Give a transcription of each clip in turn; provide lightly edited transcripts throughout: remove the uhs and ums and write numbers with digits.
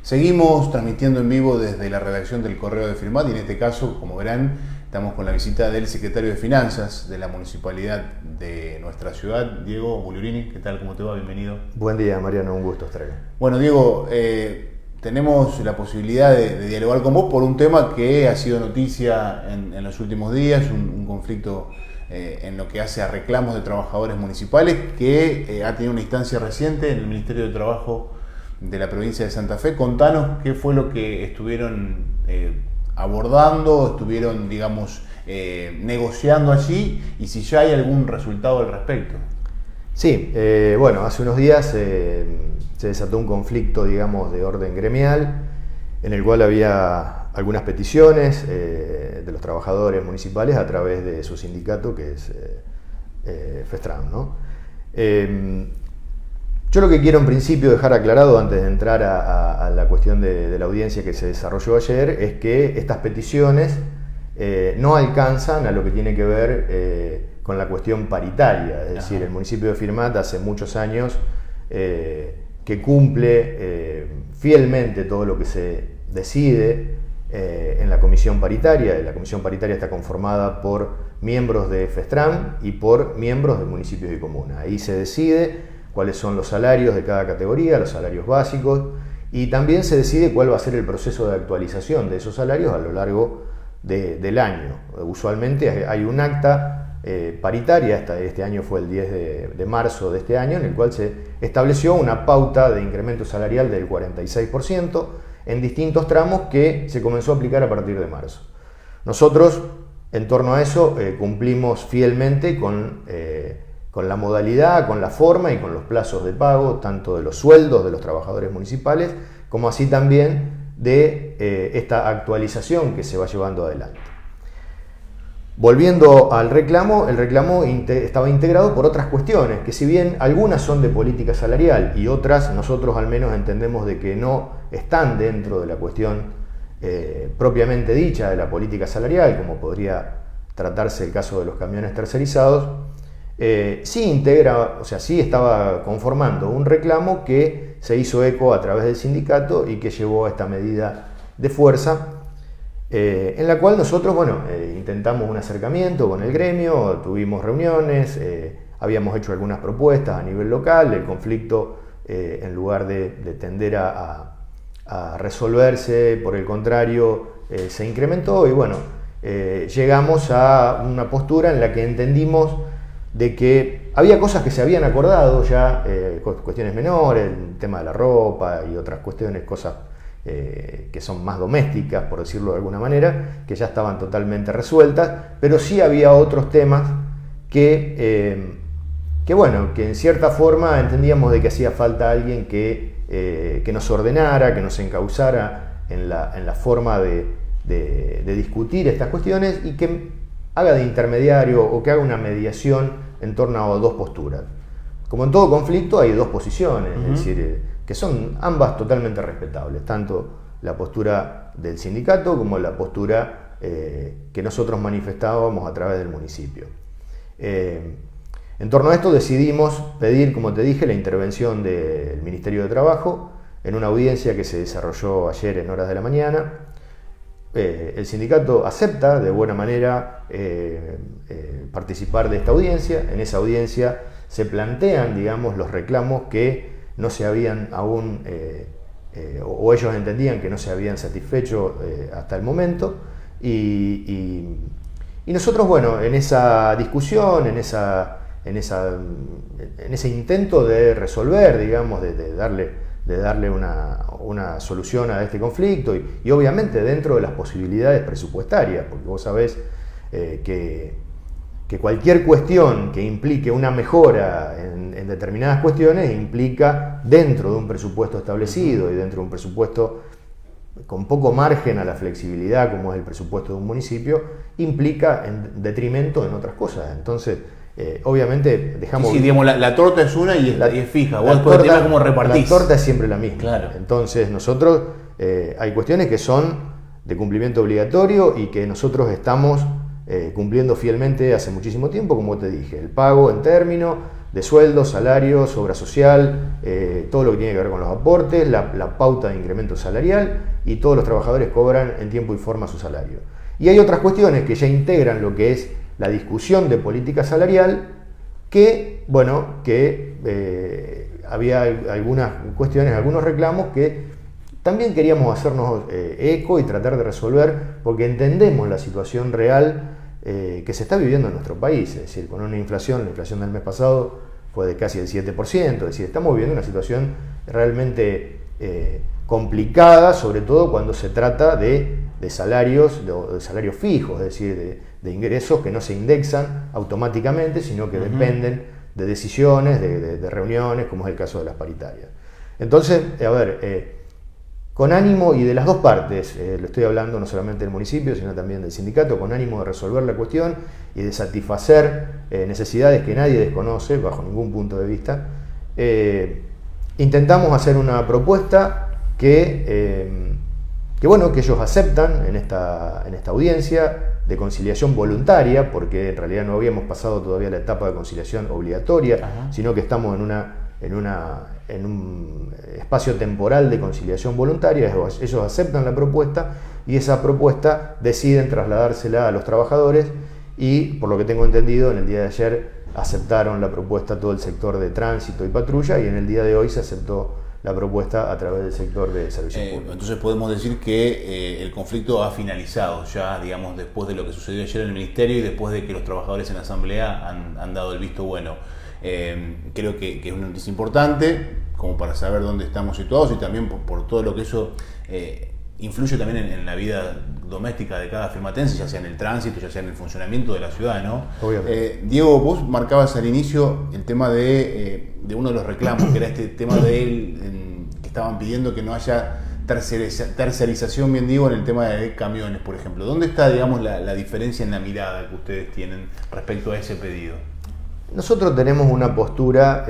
Seguimos transmitiendo en vivo desde la redacción del Correo de Firmat y en este caso, como verán, estamos con la visita del secretario de Finanzas de la Municipalidad de nuestra ciudad, Diego Bugliurini. ¿Qué tal? ¿Cómo te va? Bienvenido. Buen día, Mariano, un gusto estar aquí. Bueno, Diego, tenemos la posibilidad de dialogar con vos por un tema que ha sido noticia en los últimos días, un conflicto en lo que hace a reclamos de trabajadores municipales que ha tenido una instancia reciente en el Ministerio de Trabajo de la provincia de Santa Fe. Contanos qué fue lo que estuvieron abordando, estuvieron, digamos, negociando allí y si ya hay algún resultado al respecto. Sí, bueno, hace unos días se desató un conflicto, digamos, de orden gremial, en el cual había algunas peticiones de los trabajadores municipales a través de su sindicato, que es FESTRAM, ¿no? Yo lo que quiero en principio dejar aclarado antes de entrar a la cuestión de la audiencia que se desarrolló ayer es que estas peticiones no alcanzan a lo que tiene que ver con la cuestión paritaria. Es decir, el municipio de Firmat hace muchos años que cumple fielmente todo lo que se decide en la comisión paritaria. La comisión paritaria está conformada por miembros de FESTRAM y por miembros de municipios y comunas. Ahí se decide cuáles son los salarios de cada categoría, los salarios básicos, y también se decide cuál va a ser el proceso de actualización de esos salarios a lo largo del año. Usualmente hay un acta paritaria, este año fue el 10 de marzo de este año, en el cual se estableció una pauta de incremento salarial del 46% en distintos tramos que se comenzó a aplicar a partir de marzo. Nosotros, en torno a eso, cumplimos fielmente con la modalidad, con la forma y con los plazos de pago, tanto de los sueldos de los trabajadores municipales, como así también de esta actualización que se va llevando adelante. Volviendo al reclamo, el reclamo estaba integrado por otras cuestiones, que si bien algunas son de política salarial y otras nosotros al menos entendemos de que no están dentro de la cuestión propiamente dicha de la política salarial, como podría tratarse el caso de los camiones tercerizados, sí estaba conformando un reclamo que se hizo eco a través del sindicato y que llevó a esta medida de fuerza, en la cual nosotros, intentamos un acercamiento con el gremio, tuvimos reuniones, habíamos hecho algunas propuestas a nivel local. El conflicto, en lugar de tender a resolverse, por el contrario, se incrementó y llegamos a una postura en la que entendimos de que había cosas que se habían acordado ya, cuestiones menores, el tema de la ropa y otras cuestiones, cosas que son más domésticas, por decirlo de alguna manera, que ya estaban totalmente resueltas, pero sí había otros temas que en cierta forma entendíamos de que hacía falta alguien que nos ordenara, que nos encauzara en la forma de discutir estas cuestiones y que haga de intermediario o que haga una mediación en torno a dos posturas. Como en todo conflicto hay dos posiciones, es decir, que son ambas totalmente respetables, tanto la postura del sindicato como la postura que nosotros manifestábamos a través del municipio. En torno a esto decidimos pedir, como te dije, la intervención del Ministerio de Trabajo en una audiencia que se desarrolló ayer en horas de la mañana. El sindicato acepta de buena manera participar de esta audiencia. En esa audiencia se plantean, digamos, los reclamos que no se habían aún, o ellos entendían que no se habían satisfecho hasta el momento. Y nosotros, en esa discusión, en ese intento de resolver, digamos, de darle una solución a este conflicto y obviamente dentro de las posibilidades presupuestarias, porque vos sabés que cualquier cuestión que implique una mejora en determinadas cuestiones implica dentro de un presupuesto establecido y dentro de un presupuesto con poco margen a la flexibilidad como es el presupuesto de un municipio, implica en detrimento en otras cosas. Entonces, obviamente dejamos... Sí, digamos, la torta es una y es fija. Vos después el tema cómo repartís. La torta es siempre la misma. Claro. Entonces nosotros, hay cuestiones que son de cumplimiento obligatorio y que nosotros estamos cumpliendo fielmente hace muchísimo tiempo, como te dije. El pago en término de sueldos, salarios, obra social, todo lo que tiene que ver con los aportes, la pauta de incremento salarial, y todos los trabajadores cobran en tiempo y forma su salario. Y hay otras cuestiones que ya integran lo que es la discusión de política salarial, que, bueno, había algunas cuestiones, algunos reclamos que también queríamos hacernos eco y tratar de resolver, porque entendemos la situación real que se está viviendo en nuestro país. Es decir, con una inflación, la inflación del mes pasado fue de casi el 7%, es decir, estamos viviendo una situación realmente complicada, sobre todo cuando se trata de salarios, de salarios fijos, es decir, de ingresos que no se indexan automáticamente, sino que dependen de decisiones, de reuniones, como es el caso de las paritarias. Entonces, a ver, con ánimo, y de las dos partes, lo estoy hablando no solamente del municipio, sino también del sindicato, con ánimo de resolver la cuestión y de satisfacer necesidades que nadie desconoce, bajo ningún punto de vista, intentamos hacer una propuesta que ellos aceptan en esta audiencia de conciliación voluntaria, porque en realidad no habíamos pasado todavía la etapa de conciliación obligatoria, sino que estamos en un espacio temporal de conciliación voluntaria. Ellos aceptan la propuesta y esa propuesta deciden trasladársela a los trabajadores, y por lo que tengo entendido, en el día de ayer aceptaron la propuesta todo el sector de tránsito y patrulla, y en el día de hoy se aceptó la propuesta a través del sector de servicios públicos. Entonces podemos decir que el conflicto ha finalizado ya, digamos, después de lo que sucedió ayer en el Ministerio y después de que los trabajadores en la Asamblea han dado el visto bueno. Creo que es una noticia importante, como para saber dónde estamos situados, y también por todo lo que eso influye también en la vida doméstica de cada firmatense, ya sea en el tránsito, ya sea en el funcionamiento de la ciudad, ¿no? Diego, vos marcabas al inicio el tema de uno de los reclamos, que era este tema que estaban pidiendo que no haya tercerización, bien digo, en el tema de camiones, por ejemplo. ¿Dónde está, digamos, la diferencia en la mirada que ustedes tienen respecto a ese pedido? Nosotros tenemos una postura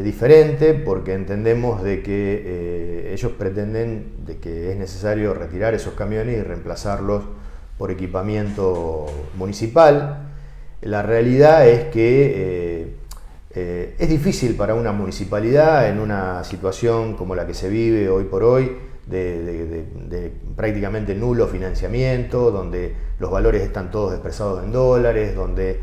diferente, porque entendemos de que ellos pretenden de que es necesario retirar esos camiones y reemplazarlos por equipamiento municipal. La realidad es que es difícil para una municipalidad, en una situación como la que se vive hoy por hoy, de prácticamente nulo financiamiento, donde los valores están todos expresados en dólares, donde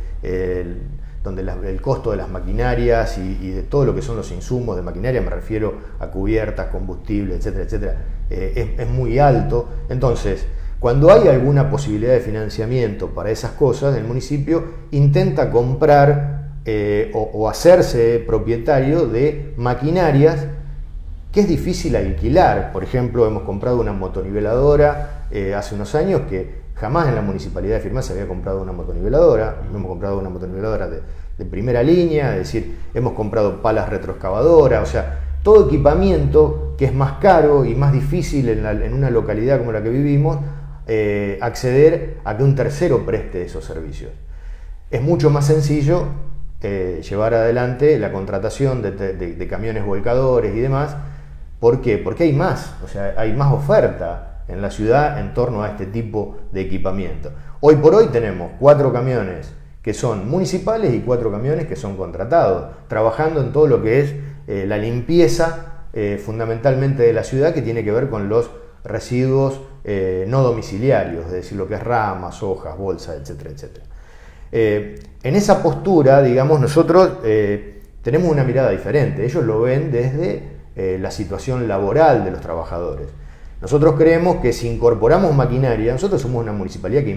el costo de las maquinarias y de todo lo que son los insumos de maquinaria, me refiero a cubiertas, combustible, etcétera, etcétera, es muy alto. Entonces, cuando hay alguna posibilidad de financiamiento para esas cosas, el municipio intenta comprar o hacerse propietario de maquinarias que es difícil alquilar. Por ejemplo, hemos comprado una motoniveladora hace unos años, que jamás en la municipalidad de Firmat se había comprado una motoniveladora. Hemos comprado una motoniveladora de primera línea, es decir, hemos comprado palas retroexcavadoras, o sea, todo equipamiento que es más caro y más difícil en una localidad como la que vivimos, acceder a que un tercero preste esos servicios. Es mucho más sencillo llevar adelante la contratación de camiones volcadores y demás. ¿Por qué? Porque hay más, o sea, hay más oferta en la ciudad en torno a este tipo de equipamiento. Hoy por hoy tenemos 4 camiones que son municipales y 4 camiones que son contratados, trabajando en todo lo que es la limpieza fundamentalmente de la ciudad, que tiene que ver con los residuos no domiciliarios, es decir, lo que es ramas, hojas, bolsas, etcétera, etcétera. En esa postura, digamos, nosotros tenemos una mirada diferente. Ellos lo ven desde la situación laboral de los trabajadores. Nosotros creemos que si incorporamos maquinaria, nosotros somos una municipalidad que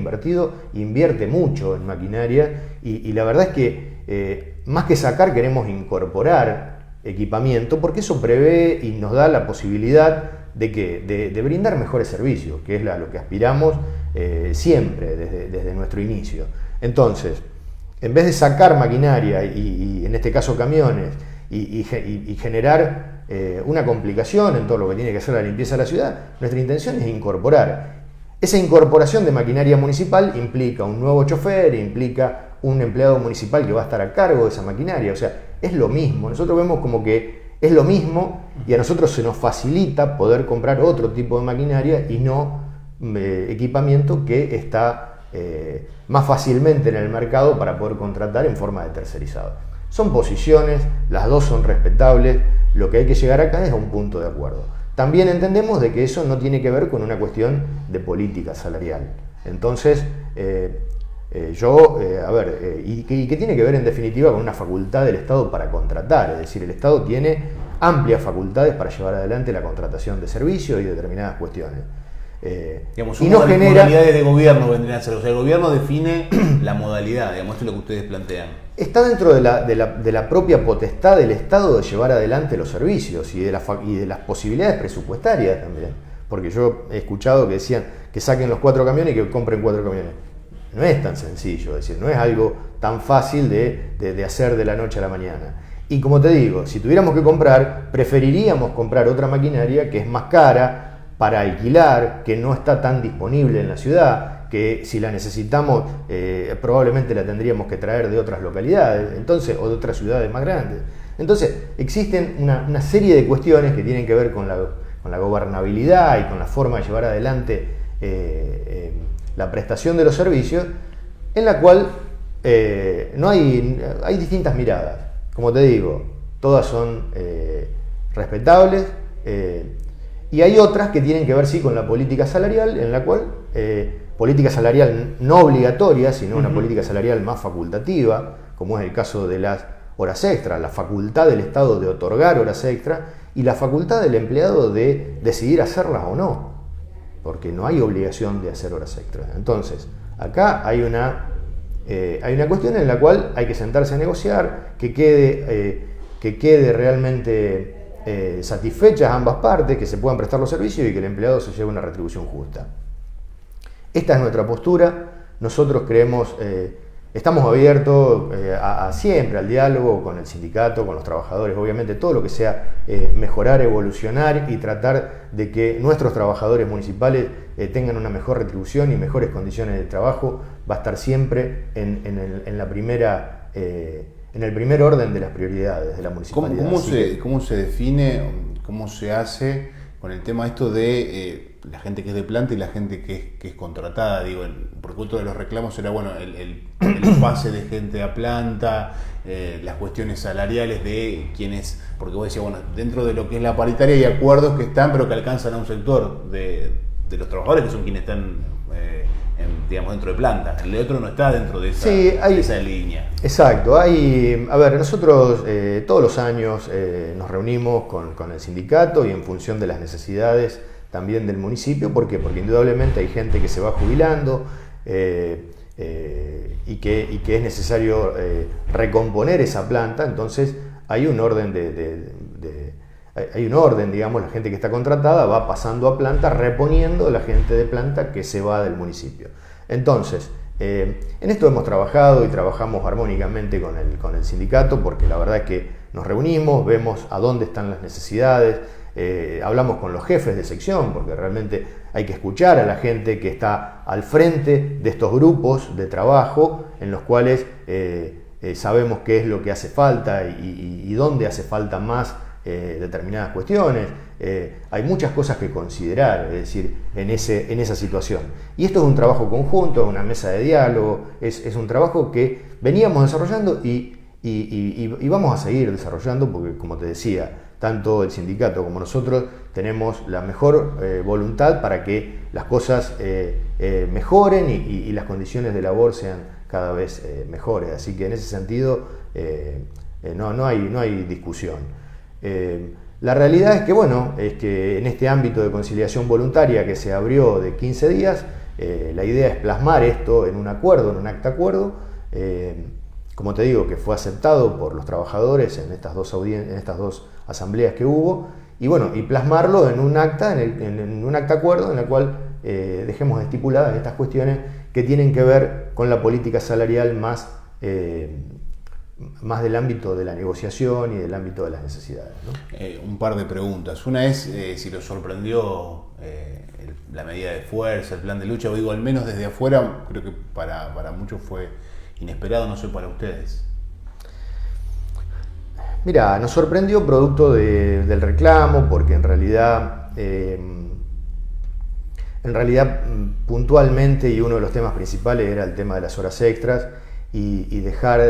invierte mucho en maquinaria, y la verdad es que más que sacar, queremos incorporar equipamiento, porque eso prevé y nos da la posibilidad de brindar mejores servicios, que es lo que aspiramos siempre desde nuestro inicio. Entonces, en vez de sacar maquinaria y en este caso camiones y generar una complicación en todo lo que tiene que ser la limpieza de la ciudad, nuestra intención es incorporar. Esa incorporación de maquinaria municipal implica un nuevo chofer, implica un empleado municipal que va a estar a cargo de esa maquinaria. O sea, es lo mismo. Nosotros vemos como que es lo mismo, y a nosotros se nos facilita poder comprar otro tipo de maquinaria y no equipamiento que está más fácilmente en el mercado para poder contratar en forma de tercerizado. Son posiciones, las dos son respetables, lo que hay que llegar acá es a un punto de acuerdo. También entendemos de que eso no tiene que ver con una cuestión de política salarial. Entonces, y que tiene que ver en definitiva con una facultad del Estado para contratar, es decir, el Estado tiene amplias facultades para llevar adelante la contratación de servicios y determinadas cuestiones. Digamos, y no genera modalidades de gobierno vendrían a ser, o sea, el gobierno define la modalidad, digamos, esto es lo que ustedes plantean. Está dentro de la propia potestad del Estado de llevar adelante los servicios y de las posibilidades presupuestarias también. Porque yo he escuchado que decían que saquen los 4 camiones y que compren 4 camiones. No es tan sencillo, es decir, no es algo tan fácil de hacer de la noche a la mañana. Y como te digo, si tuviéramos que comprar, preferiríamos comprar otra maquinaria que es más cara para alquilar, que no está tan disponible en la ciudad, que si la necesitamos probablemente la tendríamos que traer de otras localidades, entonces, o de otras ciudades más grandes. Entonces, existen una serie de cuestiones que tienen que ver con la gobernabilidad y con la forma de llevar adelante la prestación de los servicios, en la cual hay distintas miradas. Como te digo, todas son respetables, y hay otras que tienen que ver sí con la política salarial, en la cual política salarial no obligatoria, sino una política salarial más facultativa, como es el caso de las horas extras, la facultad del Estado de otorgar horas extras y la facultad del empleado de decidir hacerlas o no, porque no hay obligación de hacer horas extras. Entonces, acá hay una cuestión en la cual hay que sentarse a negociar, que quede realmente satisfechas ambas partes, que se puedan prestar los servicios y que el empleado se lleve una retribución justa. Esta es nuestra postura. Nosotros creemos, estamos abiertos siempre al diálogo con el sindicato, con los trabajadores, obviamente todo lo que sea mejorar, evolucionar y tratar de que nuestros trabajadores municipales tengan una mejor retribución y mejores condiciones de trabajo, va a estar siempre en el primer orden de las prioridades de la municipalidad. ¿Cómo se define, cómo se hace con el tema esto de la gente que es de planta y la gente que es contratada? Digo, porque otro de los reclamos era el pase de gente a planta, las cuestiones salariales de quienes, porque vos decías, bueno, dentro de lo que es la paritaria hay acuerdos que están, pero que alcanzan a un sector de los trabajadores que son quienes están digamos, dentro de planta. El otro no está dentro de esa línea. Exacto. Nosotros todos los años nos reunimos con el sindicato y en función de las necesidades también del municipio. ¿Por qué? Porque indudablemente hay gente que se va jubilando y que es necesario recomponer esa planta. Entonces hay un orden digamos, la gente que está contratada va pasando a planta, reponiendo la gente de planta que se va del municipio. Entonces, en esto hemos trabajado y trabajamos armónicamente con el sindicato, porque la verdad es que nos reunimos, vemos a dónde están las necesidades, hablamos con los jefes de sección, porque realmente hay que escuchar a la gente que está al frente de estos grupos de trabajo, en los cuales sabemos qué es lo que hace falta y dónde hace falta más determinadas cuestiones. Hay muchas cosas que considerar, es decir, en esa situación. Y esto es un trabajo conjunto, una mesa de diálogo, es un trabajo que veníamos desarrollando y vamos a seguir desarrollando, porque como te decía, tanto el sindicato como nosotros tenemos la mejor voluntad para que las cosas mejoren y las condiciones de labor sean cada vez mejores. Así que en ese sentido no hay discusión. La realidad es que en este ámbito de conciliación voluntaria que se abrió de 15 días, la idea es plasmar esto en un acuerdo, en un acta acuerdo, como te digo, que fue aceptado por los trabajadores en estas dos asambleas que hubo, y plasmarlo en un acta, en un acta acuerdo en la cual dejemos estipuladas estas cuestiones que tienen que ver con la política salarial más del ámbito de la negociación y del ámbito de las necesidades, ¿no? Un par de preguntas. Una es si lo sorprendió la medida de fuerza, el plan de lucha, o digo, al menos desde afuera, creo que para muchos fue inesperado, no sé, para ustedes. Mira, nos sorprendió producto del reclamo, porque en realidad puntualmente, y uno de los temas principales era el tema de las horas extras, y dejar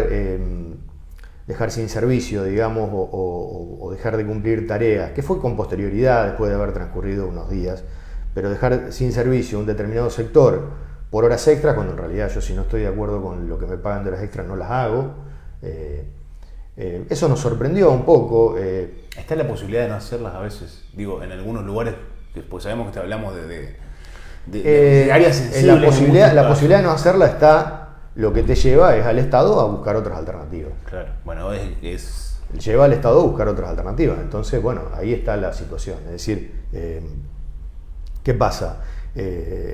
dejar sin servicio, digamos, o dejar de cumplir tareas, que fue con posterioridad, después de haber transcurrido unos días, pero dejar sin servicio un determinado sector por horas extras, cuando en realidad yo, si no estoy de acuerdo con lo que me pagan de horas extras, no las hago. Eso nos sorprendió un poco. ¿Está la posibilidad de no hacerlas a veces? Digo, en algunos lugares, pues sabemos que hablamos de áreas sensibles. La posibilidad de no hacerla está, lo que te lleva es al Estado a buscar otras alternativas. Claro, bueno, lleva al Estado a buscar otras alternativas. Entonces, bueno, ahí está la situación. Es decir, ¿qué pasa?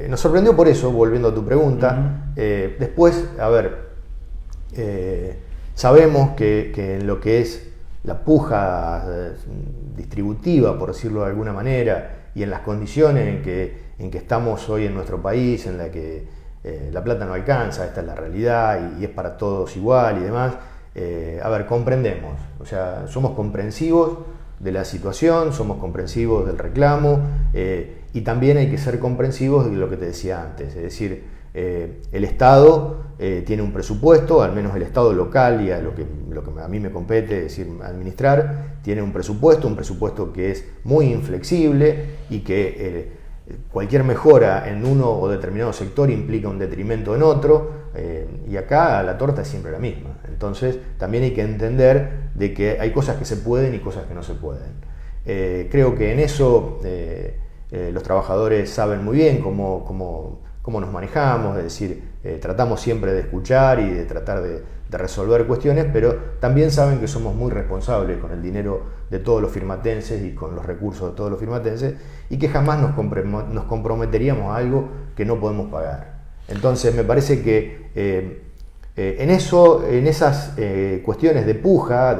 Nos sorprendió por eso, volviendo a tu pregunta. Después, a ver, sabemos que en lo que es la puja distributiva, por decirlo de alguna manera, y en las condiciones en que estamos hoy en nuestro país, en la que la plata no alcanza, esta es la realidad y es para todos igual y demás, a ver, comprendemos, o sea, somos comprensivos de la situación, somos comprensivos del reclamo, y también hay que ser comprensivos de lo que te decía antes, es decir, el Estado tiene un presupuesto, al menos el Estado local y a lo que a mí me compete, es decir, administrar, tiene un presupuesto que es muy inflexible y que cualquier mejora en uno o determinado sector implica un detrimento en otro, y acá la torta es siempre la misma. Entonces también hay que entender de que hay cosas que se pueden y cosas que no se pueden. Creo que en eso los trabajadores saben muy bien cómo nos manejamos, es decir, tratamos siempre de escuchar y de tratar de resolver cuestiones, pero también saben que somos muy responsables con el dinero de todos los firmatenses y con los recursos de todos los firmatenses, y que jamás nos comprometeríamos a algo que no podemos pagar. Entonces me parece que en esas cuestiones de puja,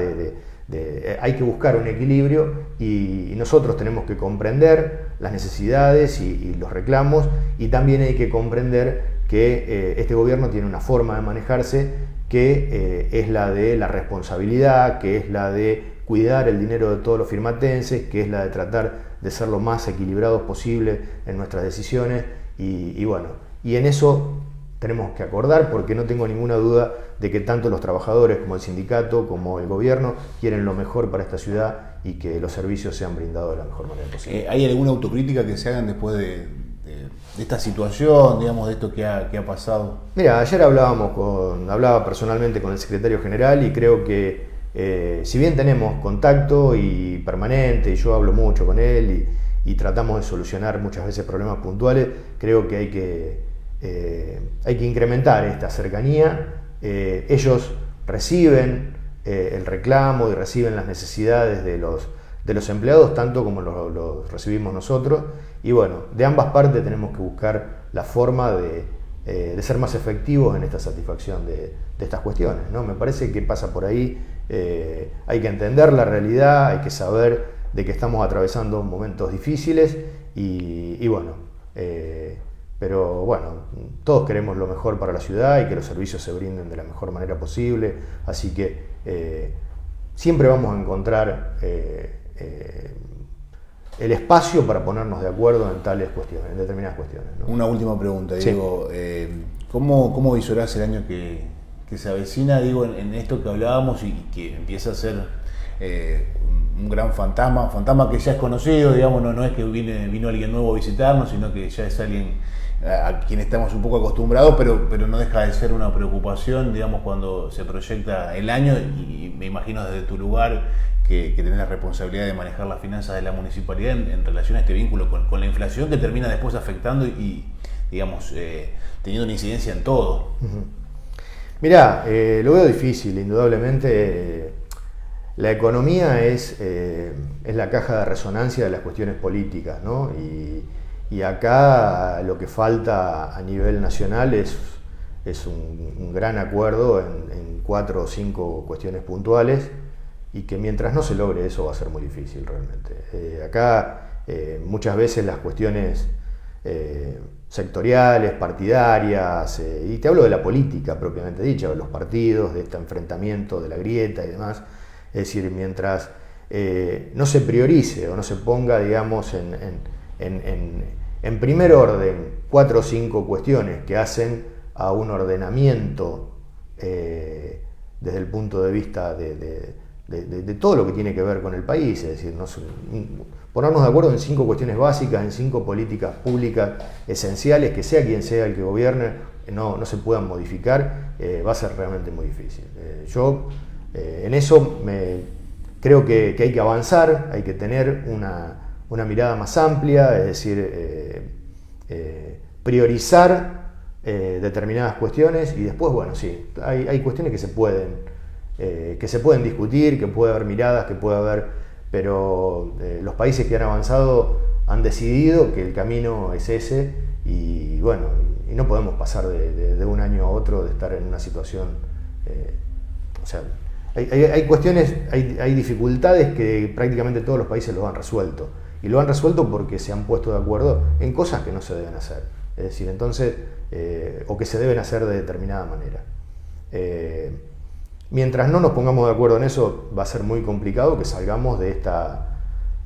hay que buscar un equilibrio, y nosotros tenemos que comprender las necesidades y los reclamos, y también hay que comprender que este gobierno tiene una forma de manejarse que es la de la responsabilidad, que es la de cuidar el dinero de todos los firmatenses, que es la de tratar de ser lo más equilibrados posible en nuestras decisiones, y bueno, y en eso tenemos que acordar, porque no tengo ninguna duda de que tanto los trabajadores como el sindicato como el gobierno quieren lo mejor para esta ciudad y que los servicios sean brindados de la mejor manera posible. ¿Hay alguna autocrítica que se hagan después de esta situación, digamos, de esto que ha pasado? Mira, ayer hablaba personalmente con el secretario general, y creo que si bien tenemos contacto y permanente, y yo hablo mucho con él y tratamos de solucionar muchas veces problemas puntuales, creo que hay que incrementar esta cercanía. Ellos reciben el reclamo y reciben las necesidades de los empleados tanto como los recibimos nosotros, y bueno, de ambas partes tenemos que buscar la forma de ser más efectivos en esta satisfacción de estas cuestiones, ¿no? Me parece que pasa por ahí. Hay que entender la realidad, hay que saber de que estamos atravesando momentos difíciles, y bueno, pero bueno, todos queremos lo mejor para la ciudad y que los servicios se brinden de la mejor manera posible, así que siempre vamos a encontrar el espacio para ponernos de acuerdo en tales cuestiones, en determinadas cuestiones, ¿no? Una última pregunta, sí. Diego. ¿Cómo visorás el año que se avecina, digo, en esto que hablábamos y que empieza a ser un gran fantasma que ya es conocido, digamos, no es que vino alguien nuevo a visitarnos, sino que ya es alguien a quien estamos un poco acostumbrados, pero no deja de ser una preocupación, digamos, cuando se proyecta el año, y me imagino desde tu lugar que tenés la responsabilidad de manejar las finanzas de la municipalidad en relación a este vínculo con la inflación, que termina después afectando y digamos, teniendo una incidencia en todo. Mirá, lo veo difícil, indudablemente. La economía es la caja de resonancia de las cuestiones políticas, ¿no? Y acá lo que falta a nivel nacional es un gran acuerdo en 4 o 5 cuestiones puntuales, y que mientras no se logre eso va a ser muy difícil realmente. Acá muchas veces las cuestiones sectoriales, partidarias, y te hablo de la política propiamente dicha, de los partidos, de este enfrentamiento, de la grieta y demás. Es decir, mientras no se priorice o no se ponga, digamos, en primer orden 4 o 5 cuestiones que hacen a un ordenamiento desde el punto de vista de todo lo que tiene que ver con el país, es decir, ponernos de acuerdo en 5 cuestiones básicas, en 5 políticas públicas esenciales, que sea quien sea el que gobierne, no se puedan modificar, va a ser realmente muy difícil. Yo en eso creo que hay que avanzar, hay que tener una mirada más amplia, es decir, priorizar determinadas cuestiones y después, bueno, sí, hay cuestiones que se pueden discutir, que puede haber miradas, que puede haber, pero los países que han avanzado han decidido que el camino es ese y bueno, y no podemos pasar de un año a otro de estar en una situación, o sea, hay cuestiones, hay dificultades que prácticamente todos los países lo han resuelto y lo han resuelto porque se han puesto de acuerdo en cosas que no se deben hacer, es decir, entonces, o que se deben hacer de determinada manera. Mientras no nos pongamos de acuerdo en eso, va a ser muy complicado que salgamos de esta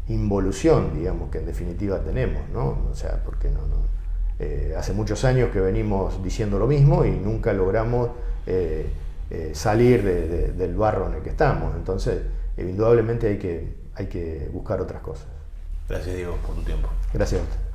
involución, digamos, que en definitiva tenemos, ¿no? O sea, porque hace muchos años que venimos diciendo lo mismo y nunca logramos salir del barro en el que estamos. Entonces, indudablemente hay que buscar otras cosas. Gracias, Diego, por tu tiempo. Gracias a usted.